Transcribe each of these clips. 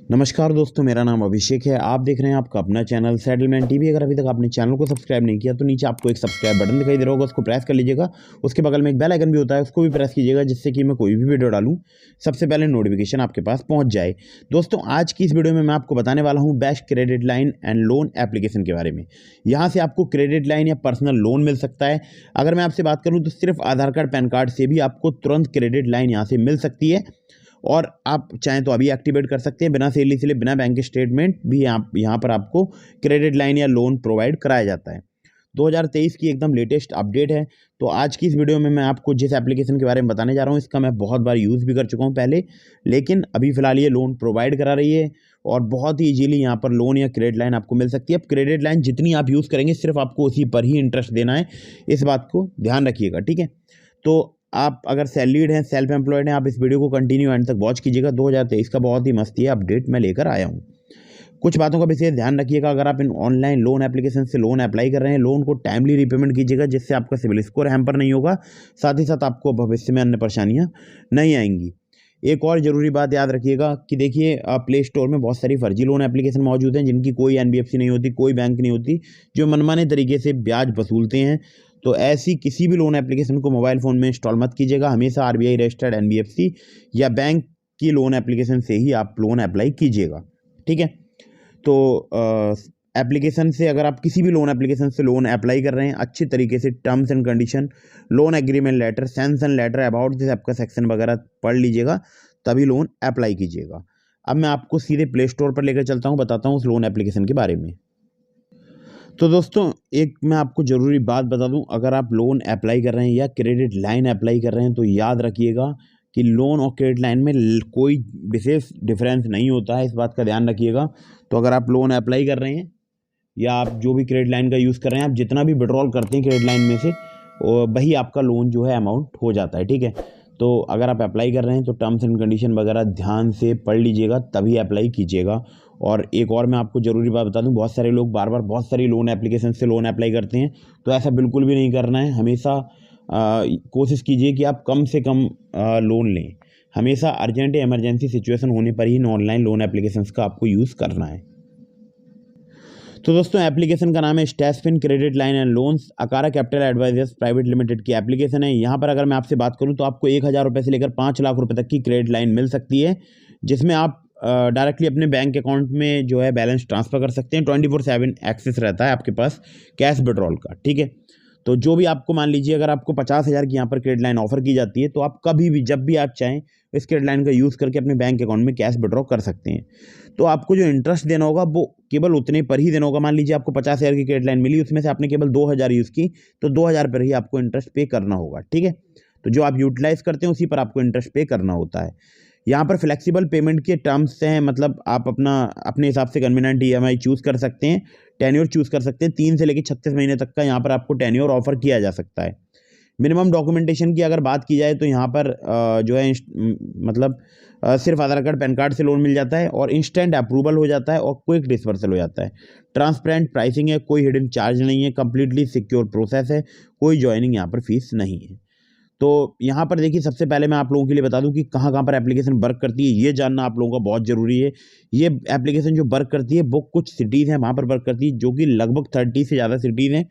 नमस्कार दोस्तों, मेरा नाम अभिषेक है। आप देख रहे हैं आपका अपना चैनल सेटलमेंट टीवी। अगर अभी तक आपने चैनल को सब्सक्राइब नहीं किया तो नीचे आपको एक सब्सक्राइब बटन दिखाई दे रहा होगा, उसको प्रेस कर लीजिएगा। उसके बगल में एक बेल आइकन भी होता है, उसको भी प्रेस कीजिएगा, जिससे कि मैं कोई भी वीडियो डालूं सबसे पहले नोटिफिकेशन आपके पास पहुंच जाए। दोस्तों, आज की इस वीडियो में मैं आपको बताने वाला हूँ best credit line and loan application के बारे में। यहाँ से आपको क्रेडिट लाइन या पर्सनल लोन मिल सकता है। अगर मैं आपसे बात करूँ तो सिर्फ आधार कार्ड पैन कार्ड से भी आपको तुरंत क्रेडिट लाइन यहाँ से मिल सकती है, और आप चाहें तो अभी एक्टिवेट कर सकते हैं। बिना सेल स्लिप, बिना बैंक स्टेटमेंट भी आप यहाँ पर आपको क्रेडिट लाइन या लोन प्रोवाइड कराया जाता है। 2023 की एकदम लेटेस्ट अपडेट है। तो आज की इस वीडियो में मैं आपको जिस एप्लीकेशन के बारे में बताने जा रहा हूँ, इसका मैं बहुत बार यूज़ भी कर चुका हूँ पहले, लेकिन अभी फ़िलहाल ये लोन प्रोवाइड करा रही है और बहुत ही ईजीली यहाँ पर लोन या क्रेडिट लाइन आपको मिल सकती है। अब क्रेडिट लाइन जितनी आप यूज़ करेंगे, सिर्फ आपको उसी पर ही इंटरेस्ट देना है, इस बात को ध्यान रखिएगा, ठीक है। तो आप अगर सैलरीड हैं, सेल्फ एम्प्लॉयड हैं, आप इस वीडियो को कंटिन्यू एंड तक वॉच कीजिएगा। 2023 का बहुत ही मस्त ये अपडेट मैं लेकर आया हूँ। कुछ बातों का विशेष ध्यान रखिएगा। अगर आप इन ऑनलाइन लोन एप्लीकेशन से लोन अप्लाई कर रहे हैं, लोन को टाइमली रीपेमेंट कीजिएगा, जिससे आपका सिविल स्कोर हैम्पर नहीं होगा। साथ ही साथ आपको भविष्य में अन्य परेशानियाँ नहीं आएंगी। एक और ज़रूरी बात याद रखिएगा कि देखिए, प्ले स्टोर में बहुत सारी फर्जी लोन एप्लीकेशन मौजूद हैं, जिनकी कोई एनबीएफसी नहीं होती, कोई बैंक नहीं होती, जो मनमाने तरीके से ब्याज वसूलते हैं। तो ऐसी किसी भी लोन एप्लीकेशन को मोबाइल फ़ोन में इंस्टॉल मत कीजिएगा। हमेशा आरबीआई रजिस्टर्ड एनबीएफसी या बैंक की लोन एप्लीकेशन से ही आप लोन अप्लाई कीजिएगा, ठीक है। तो एप्लीकेशन से, अगर आप किसी भी लोन एप्लीकेशन से लोन अप्लाई कर रहे हैं, अच्छी तरीके से terms and condition, loan agreement letter, sanction letter, about this आपका सेक्शन वगैरह पढ़ लीजिएगा, तभी लोन अप्लाई कीजिएगा। अब मैं आपको सीधे प्ले स्टोर पर लेकर चलता हूँ, बताता हूँ उस लोन एप्लीकेशन के बारे में। तो दोस्तों, एक मैं आपको ज़रूरी बात बता दूं, अगर आप लोन अप्लाई कर रहे हैं या क्रेडिट लाइन अप्लाई कर रहे हैं, तो याद रखिएगा कि लोन और क्रेडिट लाइन में कोई विशेष डिफरेंस नहीं होता है, इस बात का ध्यान रखिएगा। तो अगर आप लोन अप्लाई कर रहे हैं या आप जो भी क्रेडिट लाइन का यूज़ कर रहे हैं, आप जितना भी विड्रॉल करते हैं क्रेडिट लाइन में से, वही आपका लोन जो है अमाउंट हो जाता है, ठीक है। तो अगर आप अप्लाई कर रहे हैं तो टर्म्स एंड कंडीशन वगैरह ध्यान से पढ़ लीजिएगा, तभी अप्लाई कीजिएगा। और एक और मैं आपको ज़रूरी बात बता दूं, बहुत सारे लोग बार बार बहुत सारी लोन एप्लीकेशन से लोन अप्लाई करते हैं, तो ऐसा बिल्कुल भी नहीं करना है। हमेशा कोशिश कीजिए कि आप कम से कम लोन लें। हमेशा अर्जेंट या इमरजेंसी सिचुएशन होने पर ही ऑनलाइन लोन एप्लीकेशंस का आपको यूज़ करना है। तो दोस्तों, एप्लीकेशन का नाम है Stashfin credit line and loans. Akara capital advisors private limited की एप्लीकेशन है। यहाँ पर अगर मैं आपसे बात करूँ तो आपको 1000 रुपये से लेकर 5 लाख रुपये तक की क्रेडिट लाइन मिल सकती है, जिसमें आप डायरेक्टली अपने बैंक अकाउंट में जो है बैलेंस ट्रांसफ़र कर सकते हैं। 24/7 एक्सेस रहता है आपके पास कैश विड्रॉल का, ठीक है। तो जो भी आपको, मान लीजिए अगर आपको 50,000 की यहाँ पर क्रेडिट लाइन ऑफर की जाती है, तो आप कभी भी, जब भी आप चाहें, इस क्रेडिट लाइन का यूज़ करके अपने बैंक अकाउंट में कैश विड्रॉ कर सकते हैं। तो आपको जो इंटरेस्ट देना होगा वो केवल उतने पर ही देना होगा। मान लीजिए आपको 50,000 की क्रेडिट लाइन मिली, उसमें से आपने केवल 2,000 यूज़ की, तो 2,000 पर ही आपको इंटरेस्ट पे करना होगा, ठीक है। तो जो आप यूटिलाइज़ करते हैं उसी पर आपको इंटरेस्ट पे करना होता है। यहाँ पर फ्लेक्सिबल पेमेंट के टर्म्स हैं, मतलब आप अपने हिसाब से कन्वीनिएंट ईएमआई चूज़ कर सकते हैं, टेन्योर चूज़ कर सकते हैं। 3 से लेकर 36 महीने तक का यहाँ पर आपको टेन्योर ऑफर किया जा सकता है। मिनिमम डॉक्यूमेंटेशन की अगर बात की जाए तो यहाँ पर जो है मतलब सिर्फ आधार कार्ड पैन कार्ड से लोन मिल जाता है, और इंस्टेंट अप्रूवल हो जाता है, और क्विक डिस्बर्सल हो जाता है। ट्रांसपेरेंट प्राइसिंग है, कोई हिडन चार्ज नहीं है, कंप्लीटली सिक्योर प्रोसेस है, कोई ज्वाइनिंग यहाँ पर फीस नहीं है। तो यहाँ पर देखिए, सबसे पहले मैं आप लोगों के लिए बता दूं कि कहाँ पर एप्लीकेशन वर्क करती है, ये जानना आप लोगों का बहुत ज़रूरी है। ये एप्लीकेशन जो वर्क करती है वो कुछ सिटीज़ हैं वहाँ पर वर्क करती है, जो कि लगभग 30 से ज़्यादा सिटीज़ हैं,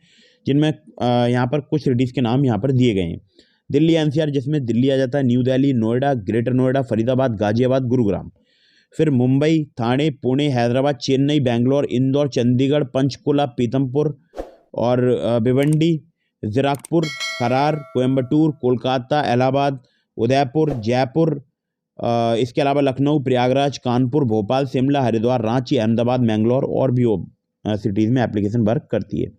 जिनमें यहाँ पर कुछ सिटीज़ के नाम यहाँ पर दिए गए हैं। दिल्ली एनसीआर, जिसमें दिल्ली आ जाता है, न्यू दिल्ली, नोएडा, ग्रेटर नोएडा, फरीदाबाद, गाजियाबाद, गुरुग्राम। फिर मुंबई, ठाणे, पुणे, हैदराबाद, चेन्नई, बेंगलोर, इंदौर, चंडीगढ़, पंचकुला, पीतमपुर और भिवंडी, ज़ीरकपुर, खरार, कोयम्बटूर, कोलकाता, इलाहाबाद, उदयपुर, जयपुर, इसके अलावा लखनऊ, प्रयागराज, कानपुर, भोपाल, शिमला, हरिद्वार, रांची, अहमदाबाद, मैंगलोर और भी सिटीज़ में एप्लीकेशन वर्क करती है।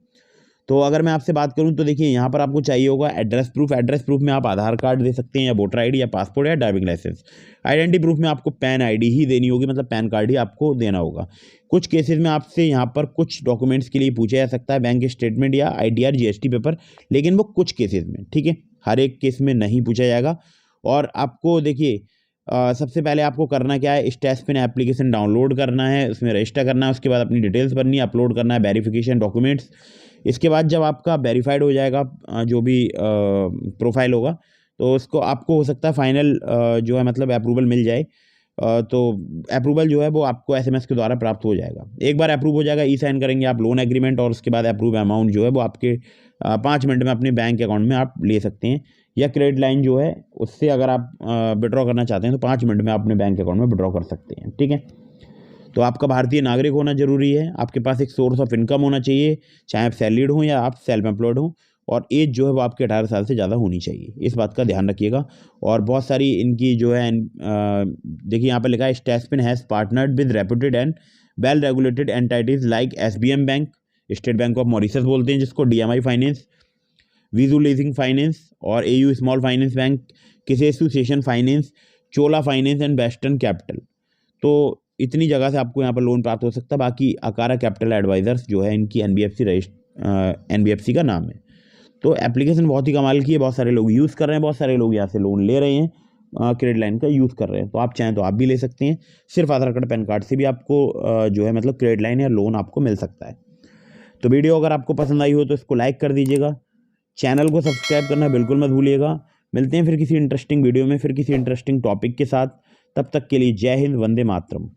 तो अगर मैं आपसे बात करूं तो देखिए, यहाँ पर आपको चाहिए होगा एड्रेस प्रूफ। एड्रेस प्रूफ में आप आधार कार्ड दे सकते हैं, या वोटर आईडी, या पासपोर्ट, या ड्राइविंग लाइसेंस। आइडेंटिटी प्रूफ में आपको पैन आईडी ही देनी होगी, मतलब पैन कार्ड ही आपको देना होगा। कुछ केसेस में आपसे यहाँ पर कुछ डॉक्यूमेंट्स के लिए पूछा जा सकता है, बैंक स्टेटमेंट या आईटीआर जीएसटी पेपर, लेकिन वो कुछ केसेस में, ठीक है, हर एक केस में नहीं पूछा जाएगा। और आपको देखिए, सबसे पहले आपको करना क्या है, स्टैशपिन एप्लीकेशन डाउनलोड करना है, उसमें रजिस्टर करना है, उसके बाद अपनी डिटेल्स भरनी है, अपलोड करना है वेरिफिकेशन डॉक्यूमेंट्स। इसके बाद जब आपका वेरीफाइड हो जाएगा जो भी प्रोफाइल होगा, तो उसको आपको हो सकता है फाइनल जो है मतलब अप्रूवल मिल जाए। तो अप्रूवल जो है वो आपको SMS के द्वारा प्राप्त हो जाएगा। एक बार अप्रूव हो जाएगा, साइन करेंगे आप लोन एग्रीमेंट, और उसके बाद अप्रूव अमाउंट जो है वो आपके 5 मिनट में अपने बैंक अकाउंट में आप ले सकते हैं। या क्रेडिट लाइन जो है उससे अगर आप विड्रॉ करना चाहते हैं तो 5 मिनट में आप अपने बैंक अकाउंट में विड्रॉ कर सकते हैं। ठीक है, तो आपका भारतीय नागरिक होना जरूरी है, आपके पास एक सोर्स ऑफ इनकम होना चाहिए, चाहे आप सैलरीड हों या आप सेल्फ एम्प्लॉयड हों, और एज जो है वो आपके 18 साल से ज़्यादा होनी चाहिए। इस बात का ध्यान रखिएगा। और बहुत सारी इनकी जो है देखिए यहाँ पर लिखा है Stashfin has partnered with reputed and well regulated entities like SBM bank, state bank of Mauritius बोलते हैं जिसको, DMI finance, Visu leasing finance और AU स्मॉल फाइनेंस बैंक, किसी association finance, Chola finance and western capital. तो इतनी जगह से आपको यहाँ पर लोन प्राप्त हो सकता है। बाकी अकारा कैपिटल एडवाइजर्स जो है इनकी NBFC का नाम है। तो एप्लीकेशन बहुत ही कमाल की है, बहुत सारे लोग यूज़ कर रहे हैं, बहुत सारे लोग यहाँ से लोन ले रहे हैं, क्रेडिट लाइन का यूज़ कर रहे हैं। तो आप चाहें तो आप भी ले सकते हैं। सिर्फ आधार कार्ड पैन कार्ड से भी आपको जो है मतलब क्रेडिट लाइन या लोन आपको मिल सकता है। तो वीडियो अगर आपको पसंद आई हो तो इसको लाइक कर दीजिएगा, चैनल को सब्सक्राइब करना बिल्कुल मत भूलिएगा। मिलते हैं फिर किसी इंटरेस्टिंग वीडियो में, फिर किसी इंटरेस्टिंग टॉपिक के साथ। तब तक के लिए जय हिंद, वंदे मातरम।